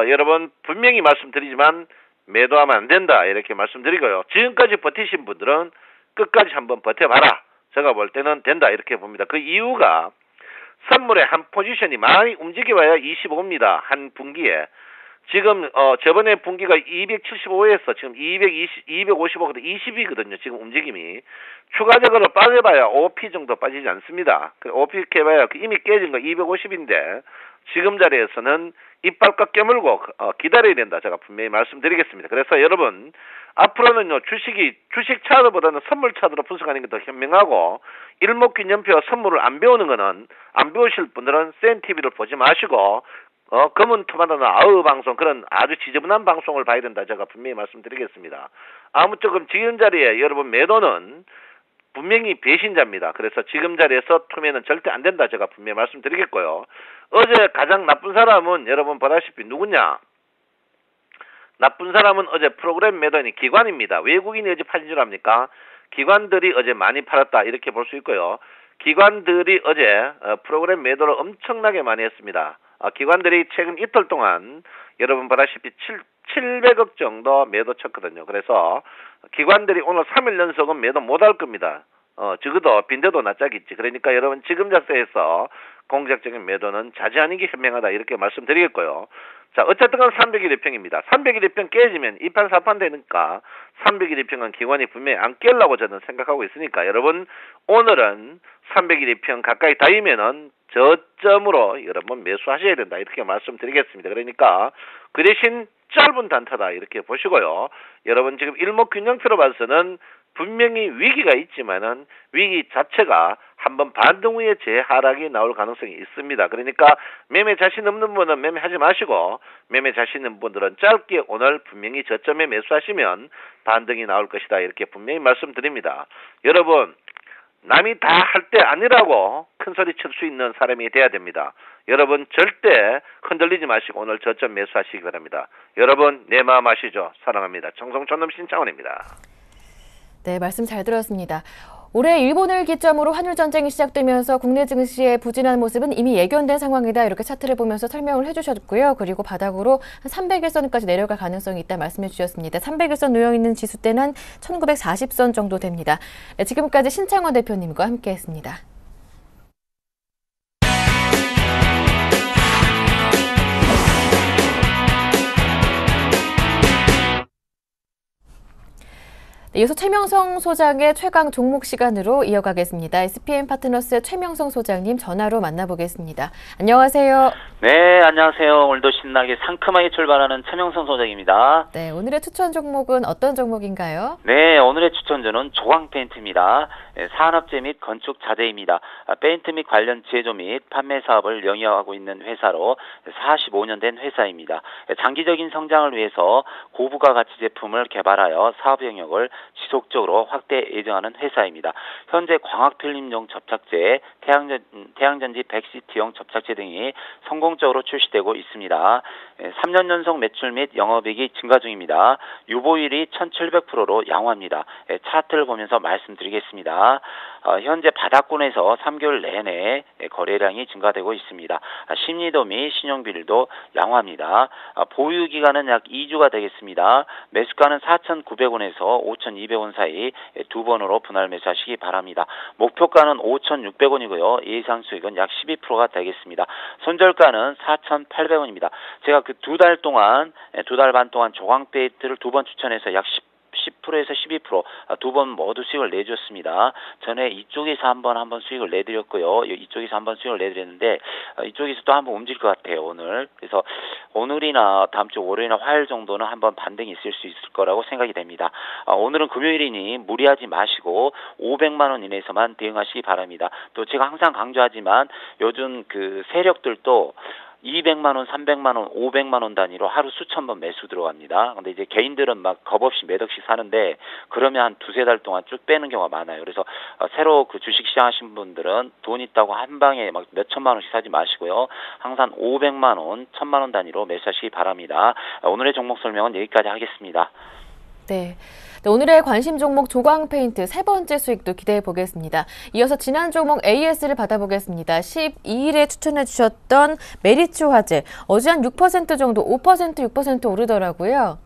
여러분 분명히 말씀드리지만 매도하면 안 된다 이렇게 말씀드리고요. 지금까지 버티신 분들은 끝까지 한번 버텨봐라. 제가 볼 때는 된다 이렇게 봅니다. 그 이유가 선물의 한 포지션이 많이 움직여봐야 25입니다. 한 분기에. 지금 저번에 분기가 275에서 지금 255, 20이거든요. 지금 움직임이. 추가적으로 빠져봐야 5P 정도 빠지지 않습니다. OP 해봐야 이미 깨진 거 250인데 지금 자리에서는 이빨 깨물고 기다려야 된다. 제가 분명히 말씀드리겠습니다. 그래서 여러분 앞으로는요 주식 차트보다는 선물 차트로 분석하는 게 더 현명하고 일목균형표 선물을 안 배우는 거는 안 배우실 분들은 센TV를 보지 마시고 검은 토마토나 아우 방송 그런 아주 지저분한 방송을 봐야 된다. 제가 분명히 말씀드리겠습니다. 아무쪼록 지금 자리에 여러분 매도는 분명히 배신자입니다. 그래서 지금 자리에서 투매는 절대 안 된다. 제가 분명히 말씀드리겠고요. 어제 가장 나쁜 사람은 여러분 보다시피 누구냐? 나쁜 사람은 어제 프로그램 매도인이 기관입니다. 외국인이 어제 팔린 줄 압니까? 기관들이 어제 많이 팔았다. 이렇게 볼 수 있고요. 기관들이 어제 프로그램 매도를 엄청나게 많이 했습니다. 기관들이 최근 이틀 동안 여러분 보다시피 700억 정도 매도 쳤거든요. 그래서 기관들이 오늘 3일 연속은 매도 못할 겁니다. 적어도 빈대도 낯짝있지. 그러니까 여러분 지금 자세에서 공격적인 매도는 자제하는 게 현명하다 이렇게 말씀드리겠고요. 자, 어쨌든 301일평입니다. 301일평 깨지면 2판 4판 되니까 301일평은 기관이 분명히 안 깰라고 저는 생각하고 있으니까 여러분 오늘은 301일평 가까이 닿으면은 저점으로 여러분 매수하셔야 된다 이렇게 말씀드리겠습니다. 그러니까 그 대신 짧은 단타다 이렇게 보시고요. 여러분 지금 일목균형표로 봐서는 분명히 위기가 있지만은 위기 자체가 한번 반등 후에 재하락이 나올 가능성이 있습니다. 그러니까 매매 자신 없는 분은 매매하지 마시고 매매 자신 있는 분들은 짧게 오늘 분명히 저점에 매수하시면 반등이 나올 것이다 이렇게 분명히 말씀드립니다. 여러분 남이 다 할 때 아니라고 큰소리 칠 수 있는 사람이 돼야 됩니다. 여러분 절대 흔들리지 마시고 오늘 저점 매수하시기 바랍니다. 여러분 내 마음 아시죠? 사랑합니다. 정성촌놈 신창원입니다. 네, 말씀 잘 들었습니다. 올해 일본을 기점으로 환율 전쟁이 시작되면서 국내 증시의 부진한 모습은 이미 예견된 상황이다. 이렇게 차트를 보면서 설명을 해주셨고요. 그리고 바닥으로 한 300일선까지 내려갈 가능성이 있다 말씀해 주셨습니다. 300일선 놓여있는 지수대는 한 1940선 정도 됩니다. 네, 지금까지 신창원 대표님과 함께했습니다. 네, 이어서 최명성 소장의 최강 종목 시간으로 이어가겠습니다. SPM 파트너스의 최명성 소장님 전화로 만나보겠습니다. 안녕하세요. 네, 안녕하세요. 오늘도 신나게 상큼하게 출발하는 최명선 소장입니다. 네, 오늘의 추천 종목은 어떤 종목인가요? 네, 오늘의 추천주는 조광페인트입니다. 산업재 및 건축 자재입니다. 페인트 및 관련 제조 및 판매 사업을 영위하고 있는 회사로 45년 된 회사입니다. 장기적인 성장을 위해서 고부가 가치 제품을 개발하여 사업 영역을 지속적으로 확대 예정하는 회사입니다. 현재 광학필름용 접착제, 태양전지 100CT용 접착제 등이 성공적으로 출시되고 있습니다. 3년 연속 매출 및 영업이익이 증가 중입니다. 유보율이 1700%로 양호합니다. 차트를 보면서 말씀드리겠습니다. 현재 바닥권에서 3개월 내내 거래량이 증가되고 있습니다. 심리도 및 신용비율도 양호합니다. 보유 기간은 약 2주가 되겠습니다. 매수가는 4,900원에서 5,200원 사이 두 번으로 분할 매수하시기 바랍니다. 목표가는 5,600원이고요. 예상 수익은 약 12%가 되겠습니다. 손절가는 4,800원입니다. 제가 그 두 달 반 동안 조광페인트를 두 번 추천해서 약 10%에서 12% 두 번 모두 수익을 내줬습니다. 전에 이쪽에서 한번 수익을 내드렸고요. 이쪽에서 한번 수익을 내드렸는데 이쪽에서도 한번 움직일 것 같아요. 오늘. 그래서 오늘이나 다음 주 월요일이나 화요일 정도는 한번 반등이 있을 수 있을 거라고 생각이 됩니다. 오늘은 금요일이니 무리하지 마시고 500만 원 이내에서만 대응하시기 바랍니다. 또 제가 항상 강조하지만 요즘 그 세력들도 200만 원, 300만 원, 500만 원 단위로 하루 수천 번 매수 들어갑니다. 근데 이제 개인들은 막 겁없이 몇 억씩 사는데 그러면 한 두세 달 동안 쭉 빼는 경우가 많아요. 그래서 새로 그 주식 시장 하신 분들은 돈 있다고 한 방에 막 몇 천만 원씩 사지 마시고요. 항상 500만 원, 1000만 원 단위로 매수하시기 바랍니다. 오늘의 종목 설명은 여기까지 하겠습니다. 네. 오늘의 관심 종목 조광페인트 세 번째 수익도 기대해 보겠습니다. 이어서 지난 종목 AS를 받아보겠습니다. 12일에 추천해 주셨던 메리츠 화재. 어제 한 6% 정도, 5%, 6% 오르더라고요.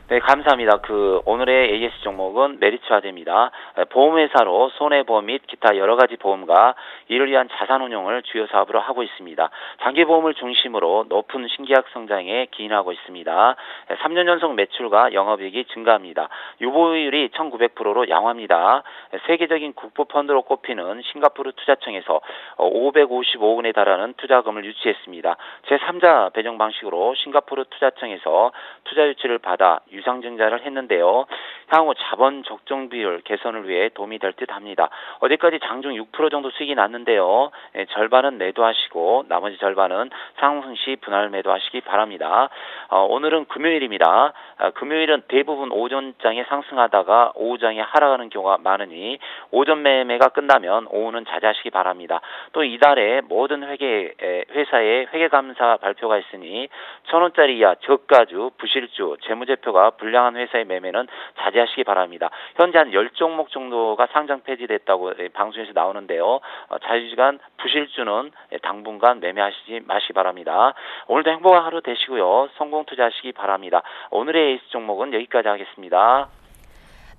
네, 감사합니다. 오늘의 AS 종목은 메리츠 화재입니다. 보험회사로 손해보험 및 기타 여러 가지 보험과 이를 위한 자산운용을 주요 사업으로 하고 있습니다. 장기보험을 중심으로 높은 신계약 성장에 기인하고 있습니다. 3년 연속 매출과 영업이익이 증가합니다. 유보율이 1900%로 양호합니다. 세계적인 국부펀드로 꼽히는 싱가포르 투자청에서 555원에 달하는 투자금을 유치했습니다. 제3자 배정 방식으로 싱가포르 투자청에서 투자 유치를 받아 유상증자를 했는데요. 향후 자본 적정 비율 개선을 위해 도움이 될 듯합니다. 어제까지 장중 6% 정도 수익이 났는데요. 절반은 매도하시고 나머지 절반은 상승 시 분할 매도하시기 바랍니다. 오늘은 금요일입니다. 금요일은 대부분 오전장에 상승하다가 오후장에 하락하는 경우가 많으니 오전 매매가 끝나면 오후는 자제하시기 바랍니다. 또 이달에 모든 회사의 회계감사 발표가 있으니 1,000원짜리 이하 저가주, 부실주, 재무제표가 불량한 회사의 매매는 자제하시기 바랍니다. 현재 한 10종목 정도가 상장 폐지됐다고 방송에서 나오는데요. 자유시간 부실주는 당분간 매매하시지 마시기 바랍니다. 오늘도 행복한 하루 되시고요. 성공 투자하시기 바랍니다. 오늘의 에이스 종목은 여기까지 하겠습니다.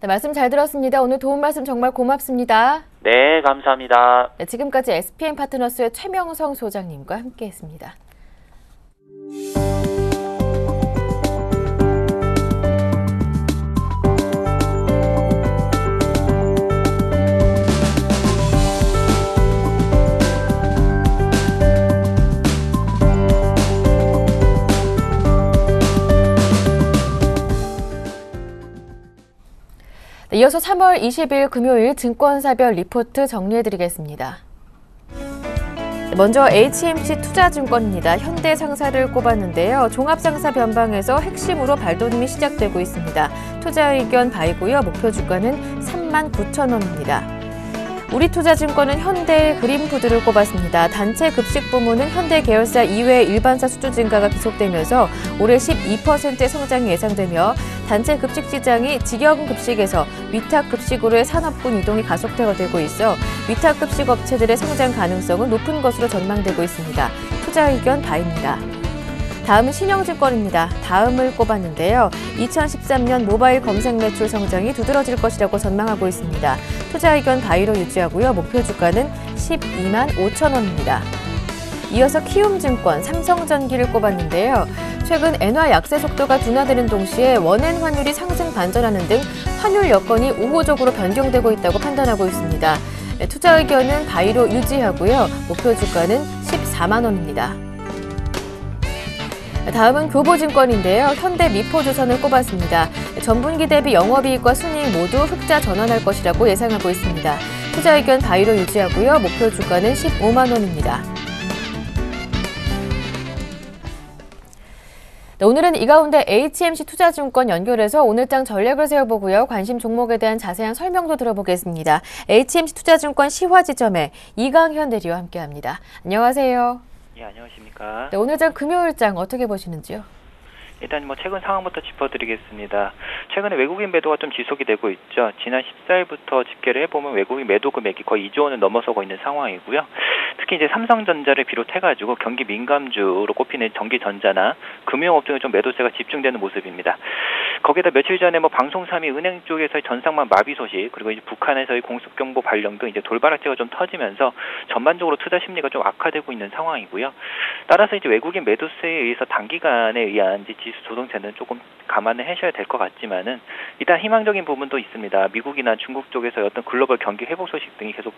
네, 말씀 잘 들었습니다. 오늘 도움 말씀 정말 고맙습니다. 네, 감사합니다. 네, 지금까지 SPM 파트너스의 최명성 소장님과 함께했습니다. 이어서 3월 20일 금요일 증권사별 리포트 정리해드리겠습니다. 먼저 HMC 투자증권입니다. 현대상사를 꼽았는데요. 종합상사 변방에서 핵심으로 발돋움이 시작되고 있습니다. 투자 의견 바이고요. 목표 주가는 39,000원입니다. 우리투자증권은 현대그린푸드를 꼽았습니다. 단체 급식 부문은 현대 계열사 이외 일반사 수주 증가가 계속되면서 올해 12% 성장이 예상되며 단체 급식 시장이 직영급식에서 위탁급식으로의 산업군 이동이 가속화되고 있어 위탁급식 업체들의 성장 가능성은 높은 것으로 전망되고 있습니다. 투자 의견 바입니다. 다음은 신영증권입니다. 다음을 꼽았는데요. 2013년 모바일 검색 매출 성장이 두드러질 것이라고 전망하고 있습니다. 투자 의견 바이로 유지하고요. 목표 주가는 12만 5천 원입니다. 이어서 키움증권, 삼성전기를 꼽았는데요. 최근 엔화 약세 속도가 둔화되는 동시에 원엔 환율이 상승 반전하는 등 환율 여건이 우호적으로 변경되고 있다고 판단하고 있습니다. 투자 의견은 바이로 유지하고요. 목표 주가는 14만 원입니다. 다음은 교보증권인데요. 현대미포조선을 꼽았습니다. 전분기 대비 영업이익과 순이익 모두 흑자 전환할 것이라고 예상하고 있습니다. 투자 의견 바이로 유지하고요. 목표 주가는 15만 원입니다. 네, 오늘은 이 가운데 HMC 투자증권 연결해서 오늘장 전략을 세워보고요. 관심 종목에 대한 자세한 설명도 들어보겠습니다. HMC 투자증권 시화지점의 이강현 대리와 함께합니다. 안녕하세요. 예, 안녕하십니까. 네, 오늘장 금요일장 어떻게 보시는지요? 일단 최근 상황부터 짚어드리겠습니다. 최근에 외국인 매도가 좀 지속이 되고 있죠. 지난 14일부터 집계를 해보면 외국인 매도 금액이 거의 2조 원을 넘어서고 있는 상황이고요. 특히 이제 삼성전자를 비롯해가지고 경기 민감주로 꼽히는 전기전자나 금융업종에 좀 매도세가 집중되는 모습입니다. 거기에다 며칠 전에 방송 3위 은행 쪽에서의 전상만 마비 소식, 그리고 이제 북한에서의 공습경보 발령 등 이제 돌발악재가 좀 터지면서 전반적으로 투자 심리가 좀 악화되고 있는 상황이고요. 따라서 이제 외국인 매도세에 의해서 단기간에 의한 이제 지수 조정세는 조금 감안을 하셔야 될 것 같지만은 일단 희망적인 부분도 있습니다. 미국이나 중국 쪽에서 어떤 글로벌 경기 회복 소식 등이 계속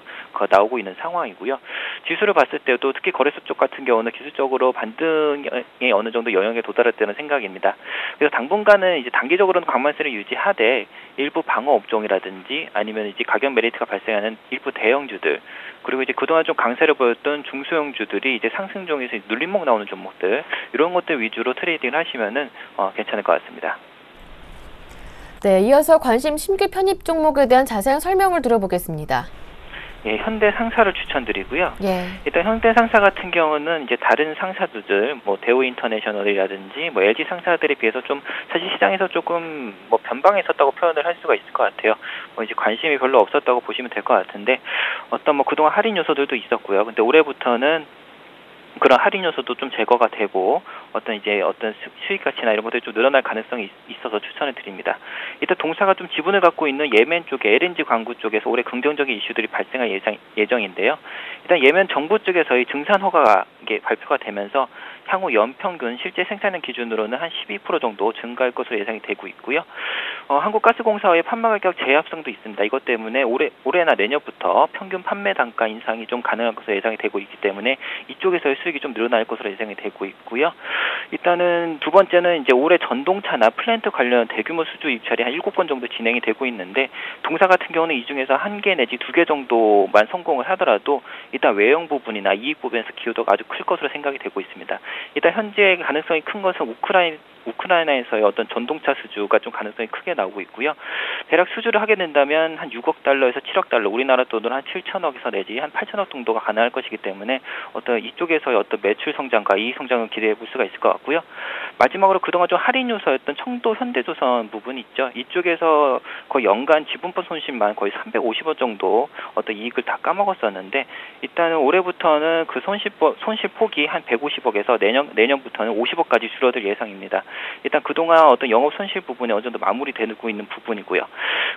나오고 있는 상황이고요. 지수를 봤을 때도 특히 거래소 쪽 같은 경우는 기술적으로 반등에 어느 정도 영역에 도달했다는 생각입니다. 그래서 당분간은 이제 단기적으로는 강만세를 유지하되 일부 방어 업종이라든지 아니면 이제 가격 메리트가 발생하는 일부 대형주들, 그리고 이제 그동안 좀 강세를 보였던 중소형주들이 이제 상승 중에서 눌림목 나오는 종목들, 이런 것들 위주로 트레이딩을 하시면은 괜찮을 것 같습니다. 네, 이어서 관심 신규 편입 종목에 대한 자세한 설명을 들어보겠습니다. 예, 현대 상사를 추천드리고요. 예. 일단 현대 상사 같은 경우는 이제 다른 상사들, 대우 인터내셔널이라든지 LG 상사들에 비해서 좀 사실 시장에서 조금 변방에 있었다고 표현을 할 수가 있을 것 같아요. 이제 관심이 별로 없었다고 보시면 될 것 같은데 어떤 그동안 할인 요소들도 있었고요. 근데 올해부터는 그런 할인 요소도 좀 제거가 되고 어떤 수익 가치나 이런 것들이 좀 늘어날 가능성이 있어서 추천을 드립니다. 일단 동사가 좀 지분을 갖고 있는 예멘 쪽에 LNG 광구 쪽에서 올해 긍정적인 이슈들이 발생할 예정인데요. 일단 예멘 정부 쪽에서의 증산 허가가 발표가 되면서 향후 연평균 실제 생산량 기준으로는 한 12% 정도 증가할 것으로 예상이 되고 있고요. 한국가스공사의 판매 가격 제약성도 있습니다. 이것 때문에 올해나 내년부터 평균 판매 단가 인상이 좀 가능할 것으로 예상이 되고 있기 때문에 이쪽에서의 수익이 좀 늘어날 것으로 예상이 되고 있고요. 일단은 두 번째는 이제 올해 전동차나 플랜트 관련 대규모 수주 입찰이 한 7건 정도 진행이 되고 있는데 동사 같은 경우는 이 중에서 1개 내지 2개 정도만 성공을 하더라도 일단 외형 부분이나 이익 부분에서 기여도가 아주 클 것으로 생각이 되고 있습니다. 일단 현재 가능성이 큰 것은 우크라이나에서의 어떤 전동차 수주가 좀 가능성이 크게 나오고 있고요. 대략 수주를 하게 된다면 한 6억 달러에서 7억 달러, 우리나라 돈으로 한 7천억에서 내지 한 8천억 정도가 가능할 것이기 때문에 어떤 이쪽에서의 어떤 매출 성장과 이익 성장을 기대해 볼 수가 있을 것 같고요. 마지막으로 그동안 좀 할인 요소였던 청도 현대조선 부분 있죠. 이쪽에서 거의 연간 지분법 손실만 거의 350억 정도 어떤 이익을 다 까먹었었는데 일단은 올해부터는 그 손실 폭이 한 150억에서 내년부터는 50억까지 줄어들 예상입니다. 일단 그동안 어떤 영업 손실 부분이 어느 정도 마무리되고 있는 부분이고요.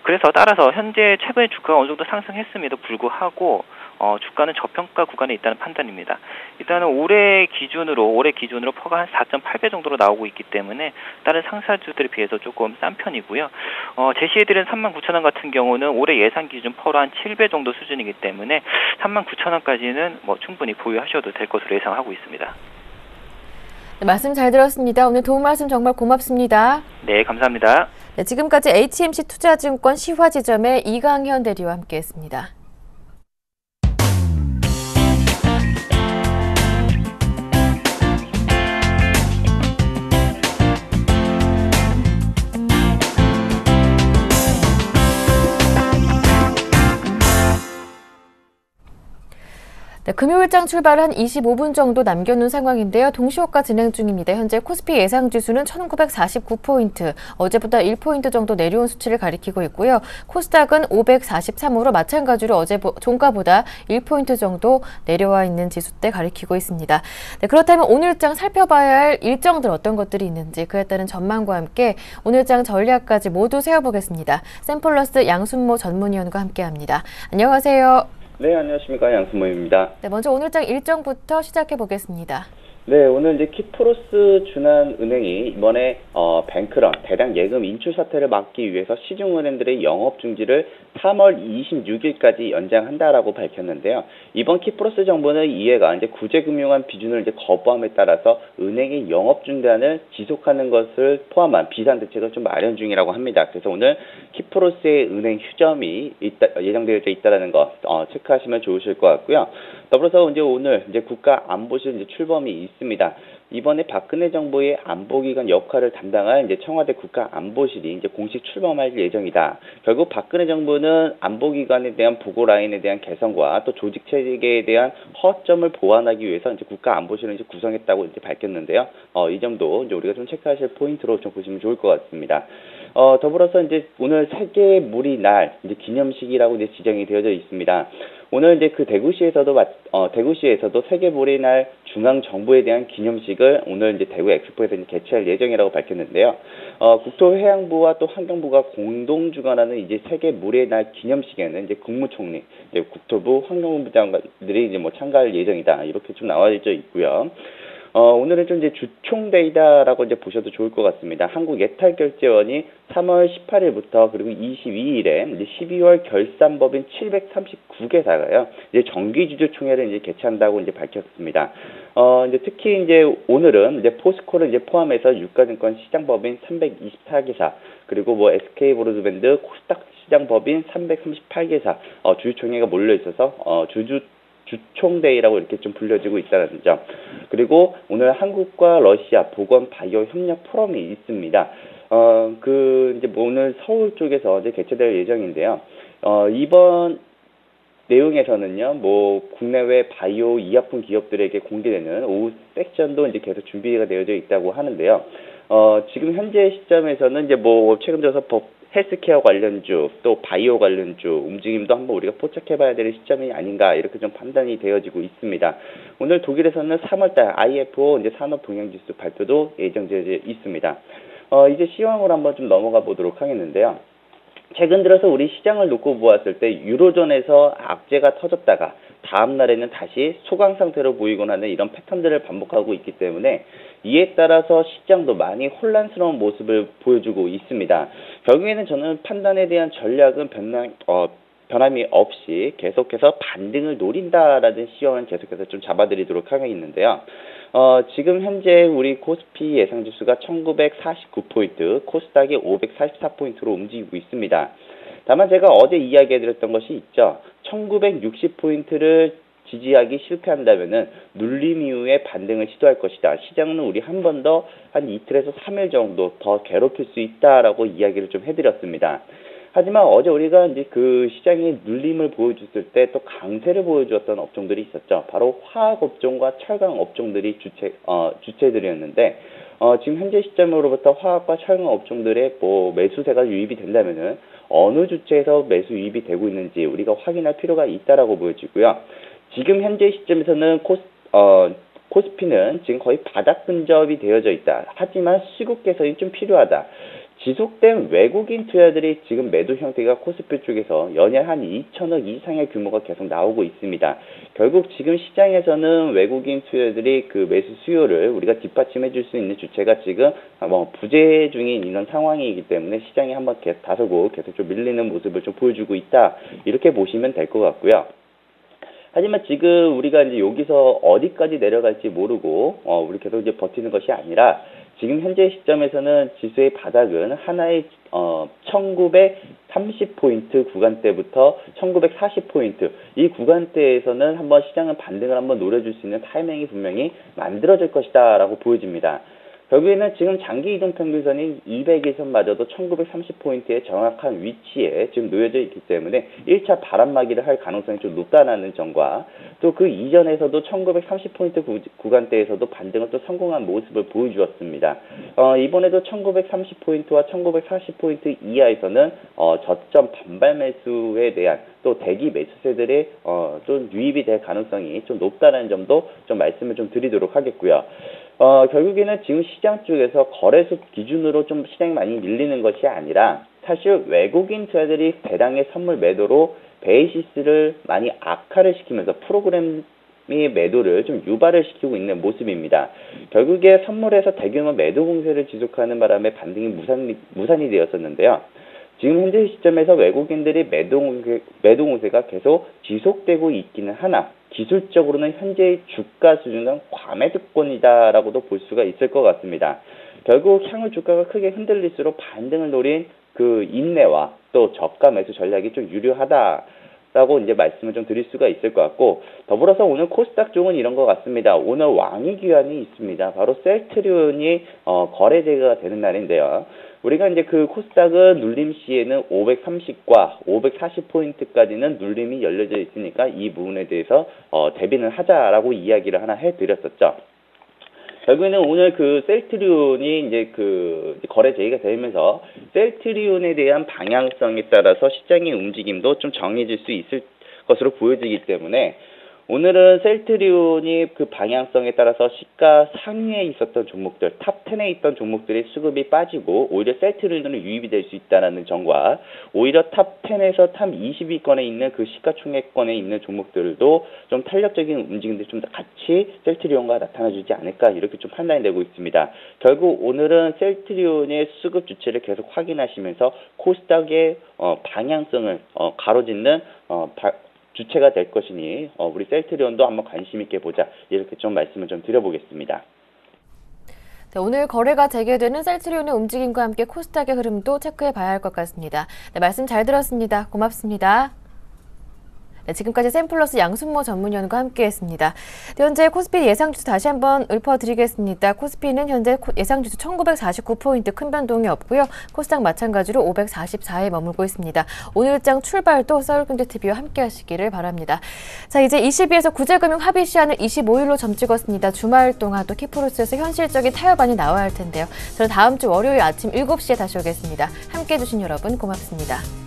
그래서 따라서 현재 최근에 주가가 어느 정도 상승했음에도 불구하고 주가는 저평가 구간에 있다는 판단입니다. 일단은 올해 기준으로 퍼가 한 4.8배 정도로 나오고 있기 때문에 다른 상사주들에 비해서 조금 싼 편이고요. 제시해드린 39,000원 같은 경우는 올해 예상 기준 퍼로 한 7배 정도 수준이기 때문에 39,000원까지는 충분히 보유하셔도 될 것으로 예상하고 있습니다. 네, 말씀 잘 들었습니다. 오늘 도움 말씀 정말 고맙습니다. 네, 감사합니다. 네, 지금까지 HMC 투자증권 시화지점의 이강현 대리와 함께했습니다. 네, 금요일장 출발 한 25분 정도 남겨놓은 상황인데요. 동시효과 진행 중입니다. 현재 코스피 예상지수는 1949포인트, 어제보다 1포인트 정도 내려온 수치를 가리키고 있고요. 코스닥은 543으로 마찬가지로 어제 종가보다 1포인트 정도 내려와 있는 지수대 가리키고 있습니다. 네, 그렇다면 오늘장 살펴봐야 할 일정들 어떤 것들이 있는지 그에 따른 전망과 함께 오늘장 전략까지 모두 세워보겠습니다. 샘플러스 양순모 전문위원과 함께합니다. 안녕하세요. 네, 안녕하십니까. 양순모입니다. 네, 먼저 오늘장 일정부터 시작해 보겠습니다. 네, 오늘 이제 키프로스 준한은행이 이번에 뱅크런 대량 예금 인출 사태를 막기 위해서 시중은행들의 영업 중지를 3월 26일까지 연장한다라고 밝혔는데요. 이번 키프로스 정부는 이해가 이제 구제금융한 비준을 이제 거부함에 따라서 은행의 영업 중단을 지속하는 것을 포함한 비상 대책을 좀 마련 중이라고 합니다. 그래서 오늘 키프로스의 은행 휴점이 예정되어 있다라는 거 체크하시면 좋으실 것 같고요. 더불어서 이제 오늘 이제 국가안보실 이제 출범이 있습니다. 이번에 박근혜 정부의 안보기관 역할을 담당할 이제 청와대 국가안보실이 이제 공식 출범할 예정이다. 결국 박근혜 정부는 안보기관에 대한 보고 라인에 대한 개선과 또 조직 체계에 대한 허점을 보완하기 위해서 이제 국가안보실을 이제 구성했다고 이제 밝혔는데요. 이 점도 이제 우리가 좀 체크하실 포인트로 좀 보시면 좋을 것 같습니다. 더불어서 이제 오늘 세계 물이 날 이제 기념식이라고 이제 지정이 되어져 있습니다. 오늘 이제 그 대구시에서도 세계 물의 날 중앙 정부에 대한 기념식을 오늘 이제 대구 엑스포에서 이제 개최할 예정이라고 밝혔는데요. 국토해양부와 또 환경부가 공동 주관하는 이제 세계 물의 날 기념식에는 이제 국무총리, 이제 국토부, 환경부 장관들이 이제 뭐 참가할 예정이다. 이렇게 좀 나와져 있고요. 오늘은 좀 이제 주총데이다라고 이제 보셔도 좋을 것 같습니다. 한국예탈결제원이 3월 18일부터 그리고 22일에 이제 12월 결산법인 739개사가요. 이제 정기주주총회를 이제 개최한다고 이제 밝혔습니다. 이제 특히 이제 오늘은 이제 포스코를 이제 포함해서 유가증권 시장법인 324개사 그리고 뭐 SK브로드밴드 코스닥 시장법인 338개사 주주총회가 몰려 있어서 주총데이라고 이렇게 좀 불려지고 있다는 점. 그리고 오늘 한국과 러시아 보건 바이오 협력 포럼이 있습니다. 이제 뭐 오늘 서울 쪽에서 이제 개최될 예정인데요. 이번 내용에서는요, 뭐 국내외 바이오 의약품 기업들에게 공개되는 오후 섹션도 이제 계속 준비가 되어져 있다고 하는데요. 지금 현재 시점에서는 이제 뭐 최근 들어서 헬스케어 관련주, 또 바이오 관련주 움직임도 한번 우리가 포착해봐야 될 시점이 아닌가 이렇게 좀 판단이 되어지고 있습니다. 오늘 독일에서는 3월달 IFO 이제 산업동향지수 발표도 예정되어 있습니다. 이제 시황으로 한번 좀 넘어가 보도록 하겠는데요. 최근 들어서 우리 시장을 놓고 보았을 때 유로존에서 악재가 터졌다가 다음 날에는 다시 소강 상태로 보이곤 하는 이런 패턴들을 반복하고 있기 때문에 이에 따라서 시장도 많이 혼란스러운 모습을 보여주고 있습니다. 결국에는 저는 판단에 대한 전략은 변함이 없이 계속해서 반등을 노린다라는 시황을 계속해서 좀 잡아드리도록 하겠는데요. 지금 현재 우리 코스피 예상지수가 1949포인트, 코스닥이 544포인트로 움직이고 있습니다. 다만 제가 어제 이야기해드렸던 것이 있죠. 1960포인트를 지지하기 실패한다면은 눌림 이후에 반등을 시도할 것이다. 시장은 우리 한 번 더 한 이틀에서 3일 정도 더 괴롭힐 수 있다라고 이야기를 좀 해드렸습니다. 하지만 어제 우리가 이제 그 시장이 눌림을 보여줬을 때 또 강세를 보여주었던 업종들이 있었죠. 바로 화학 업종과 철강 업종들이 주체들이었는데 지금 현재 시점으로부터 화학과 철강 업종들의 뭐 매수세가 유입이 된다면은 어느 주체에서 매수 유입이 되고 있는지 우리가 확인할 필요가 있다라고 보여지고요. 지금 현재 시점에서는 코스피는 지금 거의 바닥 근접이 되어져 있다. 하지만 시국 개선이 좀 필요하다. 지속된 외국인 투자들이 지금 매도 형태가 코스피 쪽에서 연일 한 2천억 이상의 규모가 계속 나오고 있습니다. 결국 지금 시장에서는 외국인 투자들이 그 매수 수요를 우리가 뒷받침해 줄 수 있는 주체가 지금 부재 중인 이런 상황이기 때문에 시장이 한번 다소고 계속 좀 밀리는 모습을 좀 보여주고 있다. 이렇게 보시면 될 것 같고요. 하지만 지금 우리가 이제 여기서 어디까지 내려갈지 모르고 우리 계속 이제 버티는 것이 아니라 지금 현재 시점에서는 지수의 바닥은 하나의 1930포인트 구간대부터 1940포인트 이 구간대에서는 한번 시장은 반등을 한번 노려줄 수 있는 타이밍이 분명히 만들어질 것이다 라고 보여집니다. 결국에는 지금 장기 이동 평균선인 200일선마저도 1930포인트의 정확한 위치에 지금 놓여져 있기 때문에 1차 바람막이를 할 가능성이 좀 높다는 점과 또 그 이전에서도 1930포인트 구간대에서도 반등을 또 성공한 모습을 보여주었습니다. 이번에도 1930포인트와 1940포인트 이하에서는 저점 반발 매수에 대한 또 대기 매수세들의 좀 유입이 될 가능성이 좀 높다는 점도 좀 말씀을 좀 드리도록 하겠고요. 결국에는 지금 시장 쪽에서 거래소 기준으로 좀 시장이 많이 밀리는 것이 아니라 사실 외국인 투자들이 대량의 선물 매도로 베이시스를 많이 악화를 시키면서 프로그램 매도를 좀 유발을 시키고 있는 모습입니다. 결국에 선물에서 대규모 매도 공세를 지속하는 바람에 반등이 무산이 되었었는데요. 지금 현재 시점에서 외국인들이 매도 공세가 계속 지속되고 있기는 하나 기술적으로는 현재의 주가 수준은 과매도권이다라고도 볼 수가 있을 것 같습니다. 결국 향후 주가가 크게 흔들릴수록 반등을 노린 그 인내와 또 저가 매수 전략이 좀 유효하다라고 이제 말씀을 좀 드릴 수가 있을 것 같고, 더불어서 오늘 코스닥 쪽은 이런 것 같습니다. 오늘 왕이 귀환이 있습니다. 바로 셀트리온이 거래 재개가 되는 날인데요. 우리가 이제 그 코스닥은 눌림 시에는 530과 540포인트까지는 눌림이 열려져 있으니까 이 부분에 대해서 대비는 하자라고 이야기를 하나 해드렸었죠. 결국에는 오늘 그 셀트리온이 이제 그 거래 제의가 되면서 셀트리온에 대한 방향성에 따라서 시장의 움직임도 좀 정해질 수 있을 것으로 보여지기 때문에 오늘은 셀트리온이 그 방향성에 따라서 시가 상위에 있었던 종목들, 탑 10에 있던 종목들의 수급이 빠지고 오히려 셀트리온으로 유입이 될 수 있다는 점과 오히려 탑 10에서 탑 20위권에 있는 그 시가총액권에 있는 종목들도 좀 탄력적인 움직임들이 좀 더 같이 셀트리온과 나타나주지 않을까 이렇게 좀 판단이 되고 있습니다. 결국 오늘은 셀트리온의 수급 주체를 계속 확인하시면서 코스닥의 방향성을 가로짓는 주체가 될 것이니 우리 셀트리온도 한번 관심 있게 보자 이렇게 좀 말씀을 좀 드려보겠습니다. 네, 오늘 거래가 재개되는 셀트리온의 움직임과 함께 코스닥의 흐름도 체크해 봐야 할 것 같습니다. 네, 말씀 잘 들었습니다. 고맙습니다. 네, 지금까지 샘플러스 양순모 전문위원과 함께했습니다. 현재 코스피 예상주수 다시 한번 읊어드리겠습니다. 코스피는 현재 예상주수 1949포인트 큰 변동이 없고요. 코스닥 마찬가지로 544에 머물고 있습니다. 오늘장 출발도 서울경제TV와 함께하시기를 바랍니다. 자, 이제 22에서 구제금융 합의 시한을 25일로 점찍었습니다. 주말 동안 또 키프로스에서 현실적인 타협안이 나와야 할 텐데요. 저는 다음 주 월요일 아침 7시에 다시 오겠습니다. 함께해 주신 여러분 고맙습니다.